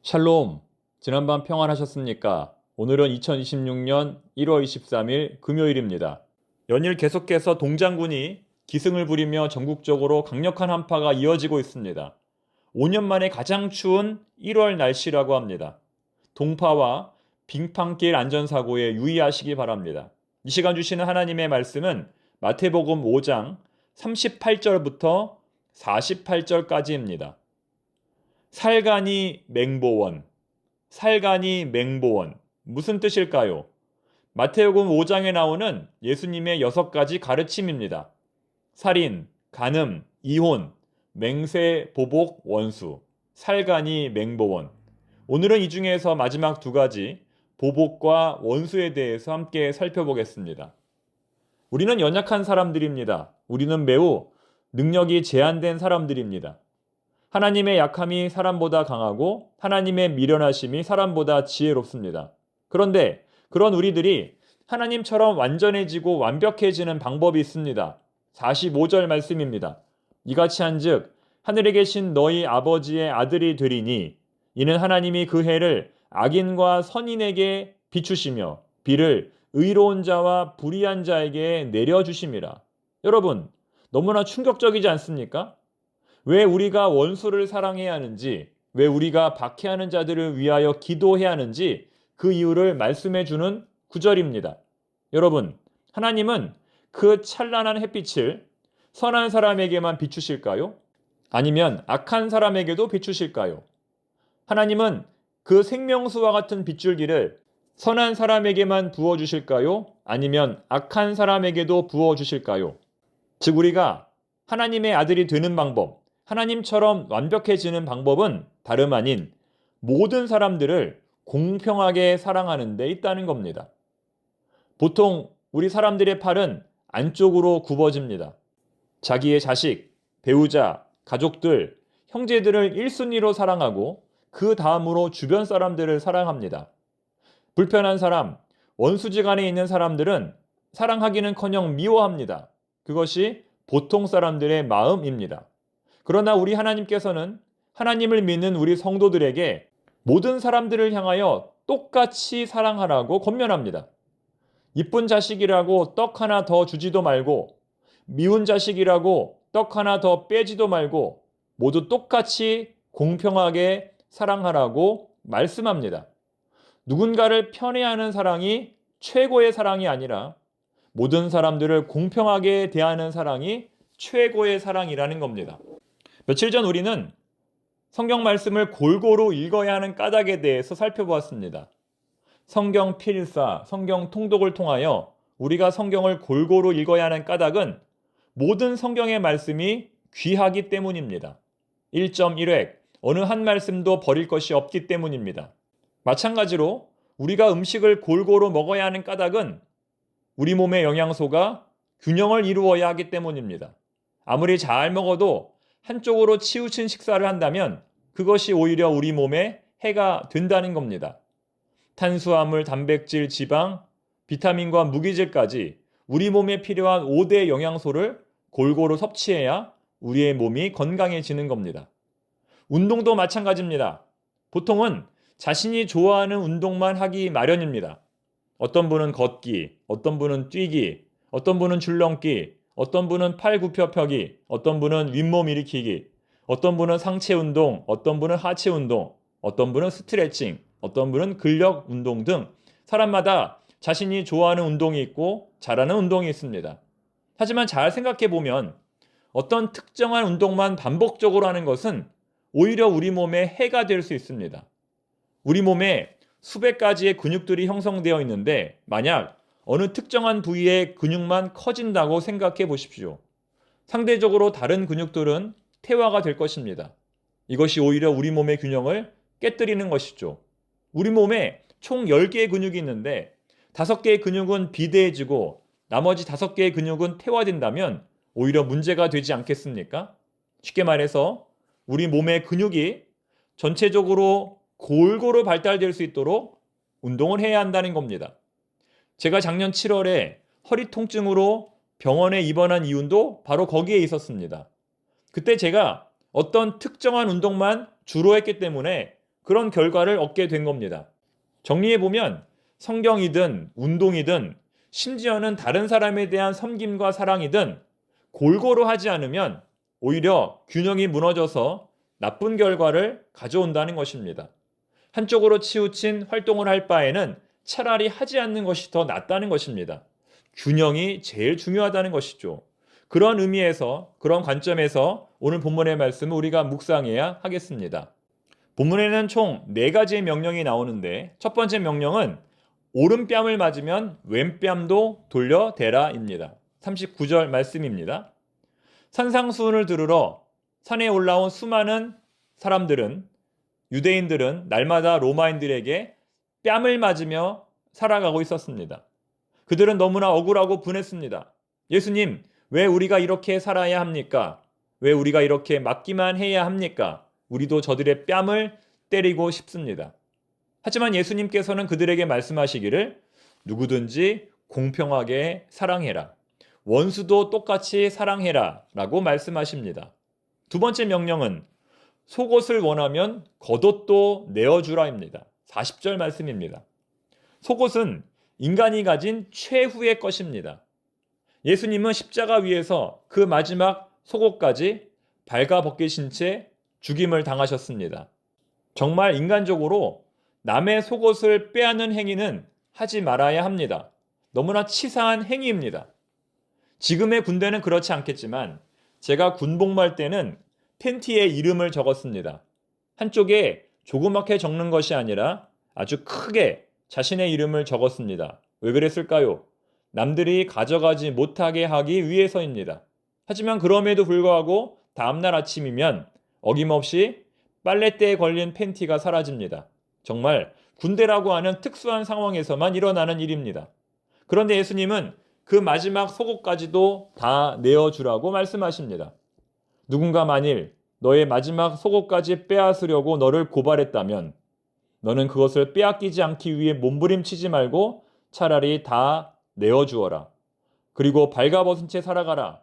샬롬, 지난밤 평안하셨습니까? 오늘은 2026년 1월 23일 금요일입니다. 연일 계속해서 동장군이 기승을 부리며 전국적으로 강력한 한파가 이어지고 있습니다. 5년 만에 가장 추운 1월 날씨라고 합니다. 동파와 빙판길 안전사고에 유의하시기 바랍니다. 이 시간 주시는 하나님의 말씀은 마태복음 5장 38절부터 48절까지입니다. 살가니 맹보원, 살가니 맹보원, 무슨 뜻일까요? 마태복음 5장에 나오는 예수님의 6가지 가르침입니다. 살인, 간음, 이혼, 맹세, 보복, 원수, 살가니 맹보원. 오늘은 이 중에서 마지막 2가지, 보복과 원수에 대해서 함께 살펴보겠습니다. 우리는 연약한 사람들입니다. 우리는 매우 능력이 제한된 사람들입니다. 하나님의 약함이 사람보다 강하고 하나님의 미련하심이 사람보다 지혜롭습니다. 그런데 그런 우리들이 하나님처럼 완전해지고 완벽해지는 방법이 있습니다. 45절 말씀입니다. 이같이 한즉 하늘에 계신 너희 아버지의 아들이 되리니 이는 하나님이 그 해를 악인과 선인에게 비추시며 비를 의로운 자와 불의한 자에게 내려주심이라. 여러분, 너무나 충격적이지 않습니까? 왜 우리가 원수를 사랑해야 하는지, 왜 우리가 박해하는 자들을 위하여 기도해야 하는지 그 이유를 말씀해 주는 구절입니다. 여러분, 하나님은 그 찬란한 햇빛을 선한 사람에게만 비추실까요? 아니면 악한 사람에게도 비추실까요? 하나님은 그 생명수와 같은 빗줄기를 선한 사람에게만 부어주실까요? 아니면 악한 사람에게도 부어주실까요? 즉 우리가 하나님의 아들이 되는 방법, 하나님처럼 완벽해지는 방법은 다름 아닌 모든 사람들을 공평하게 사랑하는 데 있다는 겁니다. 보통 우리 사람들의 팔은 안쪽으로 굽어집니다. 자기의 자식, 배우자, 가족들, 형제들을 1순위로 사랑하고 그 다음으로 주변 사람들을 사랑합니다. 불편한 사람, 원수지간에 있는 사람들은 사랑하기는커녕 미워합니다. 그것이 보통 사람들의 마음입니다. 그러나 우리 하나님께서는 하나님을 믿는 우리 성도들에게 모든 사람들을 향하여 똑같이 사랑하라고 권면합니다. 이쁜 자식이라고 떡 하나 더 주지도 말고 미운 자식이라고 떡 하나 더 빼지도 말고 모두 똑같이 공평하게 사랑하라고 말씀합니다. 누군가를 편애하는 사랑이 최고의 사랑이 아니라 모든 사람들을 공평하게 대하는 사랑이 최고의 사랑이라는 겁니다. 며칠 전 우리는 성경 말씀을 골고루 읽어야 하는 까닭에 대해서 살펴보았습니다. 성경 필사, 성경 통독을 통하여 우리가 성경을 골고루 읽어야 하는 까닭은 모든 성경의 말씀이 귀하기 때문입니다. 1.1획, 어느 한 말씀도 버릴 것이 없기 때문입니다. 마찬가지로 우리가 음식을 골고루 먹어야 하는 까닭은 우리 몸의 영양소가 균형을 이루어야 하기 때문입니다. 아무리 잘 먹어도 한쪽으로 치우친 식사를 한다면 그것이 오히려 우리 몸에 해가 된다는 겁니다. 탄수화물, 단백질, 지방, 비타민과 무기질까지 우리 몸에 필요한 5대 영양소를 골고루 섭취해야 우리의 몸이 건강해지는 겁니다. 운동도 마찬가지입니다. 보통은 자신이 좋아하는 운동만 하기 마련입니다. 어떤 분은 걷기, 어떤 분은 뛰기, 어떤 분은 줄넘기, 어떤 분은 팔 굽혀 펴기, 어떤 분은 윗몸 일으키기, 어떤 분은 상체 운동, 어떤 분은 하체 운동, 어떤 분은 스트레칭, 어떤 분은 근력 운동 등 사람마다 자신이 좋아하는 운동이 있고 잘하는 운동이 있습니다. 하지만 잘 생각해 보면 어떤 특정한 운동만 반복적으로 하는 것은 오히려 우리 몸에 해가 될 수 있습니다. 우리 몸에 수백 가지의 근육들이 형성되어 있는데 만약 어느 특정한 부위의 근육만 커진다고 생각해 보십시오. 상대적으로 다른 근육들은 퇴화가 될 것입니다. 이것이 오히려 우리 몸의 균형을 깨뜨리는 것이죠. 우리 몸에 총 10개의 근육이 있는데 5개의 근육은 비대해지고 나머지 5개의 근육은 퇴화된다면 오히려 문제가 되지 않겠습니까? 쉽게 말해서 우리 몸의 근육이 전체적으로 골고루 발달될 수 있도록 운동을 해야 한다는 겁니다. 제가 작년 7월에 허리 통증으로 병원에 입원한 이유도 바로 거기에 있었습니다. 그때 제가 어떤 특정한 운동만 주로 했기 때문에 그런 결과를 얻게 된 겁니다. 정리해보면 성경이든 운동이든 심지어는 다른 사람에 대한 섬김과 사랑이든 골고루 하지 않으면 오히려 균형이 무너져서 나쁜 결과를 가져온다는 것입니다. 한쪽으로 치우친 활동을 할 바에는 차라리 하지 않는 것이 더 낫다는 것입니다. 균형이 제일 중요하다는 것이죠. 그런 의미에서, 그런 관점에서 오늘 본문의 말씀을 우리가 묵상해야 하겠습니다. 본문에는 총 4가지의 명령이 나오는데 첫 번째 명령은 오른뺨을 맞으면 왼뺨도 돌려대라입니다. 39절 말씀입니다. 산상수훈을 들으러 산에 올라온 수많은 사람들은, 유대인들은 날마다 로마인들에게 뺨을 맞으며 살아가고 있었습니다. 그들은 너무나 억울하고 분했습니다. 예수님, 왜 우리가 이렇게 살아야 합니까? 왜 우리가 이렇게 맞기만 해야 합니까? 우리도 저들의 뺨을 때리고 싶습니다. 하지만 예수님께서는 그들에게 말씀하시기를 누구든지 공평하게 사랑해라. 원수도 똑같이 사랑해라 라고 말씀하십니다. 두 번째 명령은 속옷을 원하면 겉옷도 내어주라입니다. 40절 말씀입니다. 속옷은 인간이 가진 최후의 것입니다. 예수님은 십자가 위에서 그 마지막 속옷까지 발가벗기신 채 죽임을 당하셨습니다. 정말 인간적으로 남의 속옷을 빼앗는 행위는 하지 말아야 합니다. 너무나 치사한 행위입니다. 지금의 군대는 그렇지 않겠지만 제가 군복무할 때는 팬티에 이름을 적었습니다. 한쪽에 조그맣게 적는 것이 아니라 아주 크게 자신의 이름을 적었습니다. 왜 그랬을까요? 남들이 가져가지 못하게 하기 위해서입니다. 하지만 그럼에도 불구하고 다음날 아침이면 어김없이 빨랫대에 걸린 팬티가 사라집니다. 정말 군대라고 하는 특수한 상황에서만 일어나는 일입니다. 그런데 예수님은 그 마지막 속옷까지도 다 내어주라고 말씀하십니다. 누군가 만일 너의 마지막 속옷까지 빼앗으려고 너를 고발했다면 너는 그것을 빼앗기지 않기 위해 몸부림치지 말고 차라리 다 내어주어라. 그리고 발가벗은 채 살아가라.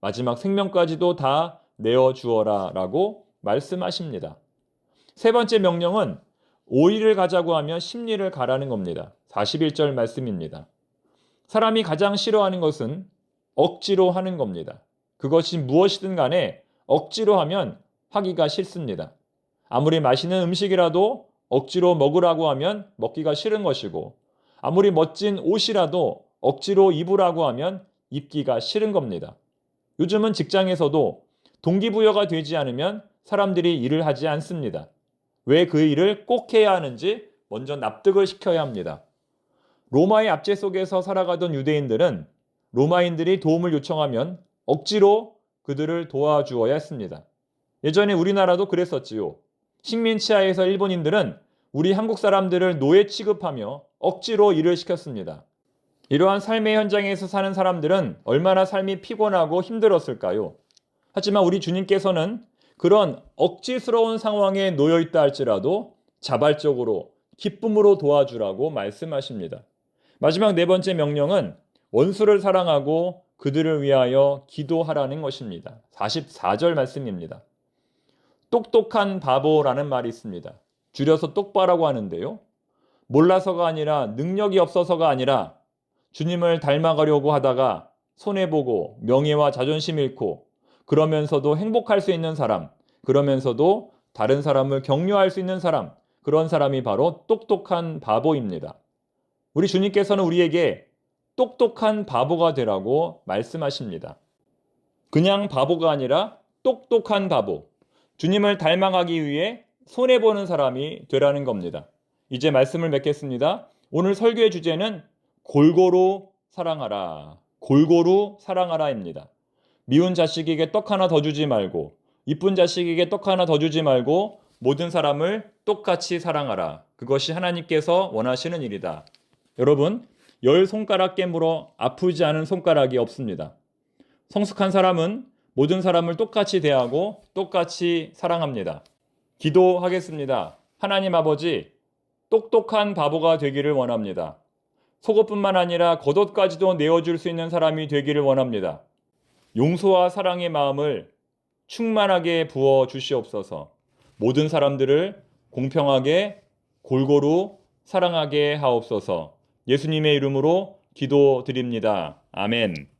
마지막 생명까지도 다 내어주어라 라고 말씀하십니다. 세 번째 명령은 오리를 가자고 하면 십리를 가라는 겁니다. 41절 말씀입니다. 사람이 가장 싫어하는 것은 억지로 하는 겁니다. 그것이 무엇이든 간에 억지로 하면 하기가 싫습니다. 아무리 맛있는 음식이라도 억지로 먹으라고 하면 먹기가 싫은 것이고 아무리 멋진 옷이라도 억지로 입으라고 하면 입기가 싫은 겁니다. 요즘은 직장에서도 동기부여가 되지 않으면 사람들이 일을 하지 않습니다. 왜 그 일을 꼭 해야 하는지 먼저 납득을 시켜야 합니다. 로마의 압제 속에서 살아가던 유대인들은 로마인들이 도움을 요청하면 억지로 그들을 도와주어야 했습니다. 예전에 우리나라도 그랬었지요. 식민지하에서 일본인들은 우리 한국 사람들을 노예 취급하며 억지로 일을 시켰습니다. 이러한 삶의 현장에서 사는 사람들은 얼마나 삶이 피곤하고 힘들었을까요? 하지만 우리 주님께서는 그런 억지스러운 상황에 놓여 있다 할지라도 자발적으로 기쁨으로 도와주라고 말씀하십니다. 마지막 네 번째 명령은 원수를 사랑하고 그들을 위하여 기도하라는 것입니다. 44절 말씀입니다. 똑똑한 바보라는 말이 있습니다. 줄여서 똑바라고 하는데요. 몰라서가 아니라 능력이 없어서가 아니라 주님을 닮아가려고 하다가 손해보고 명예와 자존심 잃고 그러면서도 행복할 수 있는 사람, 그러면서도 다른 사람을 격려할 수 있는 사람, 그런 사람이 바로 똑똑한 바보입니다. 우리 주님께서는 우리에게 똑똑한 바보가 되라고 말씀하십니다. 그냥 바보가 아니라 똑똑한 바보, 주님을 닮아가기 위해 손해보는 사람이 되라는 겁니다. 이제 말씀을 맺겠습니다. 오늘 설교의 주제는 골고루 사랑하라, 골고루 사랑하라입니다. 미운 자식에게 떡 하나 더 주지 말고 이쁜 자식에게 떡 하나 더 주지 말고 모든 사람을 똑같이 사랑하라. 그것이 하나님께서 원하시는 일이다. 여러분, 10손가락 깨물어 아프지 않은 손가락이 없습니다. 성숙한 사람은 모든 사람을 똑같이 대하고 똑같이 사랑합니다. 기도하겠습니다. 하나님 아버지, 똑똑한 바보가 되기를 원합니다. 속옷뿐만 아니라 겉옷까지도 내어줄 수 있는 사람이 되기를 원합니다. 용서와 사랑의 마음을 충만하게 부어 주시옵소서. 모든 사람들을 공평하게 골고루 사랑하게 하옵소서. 예수님의 이름으로 기도드립니다. 아멘.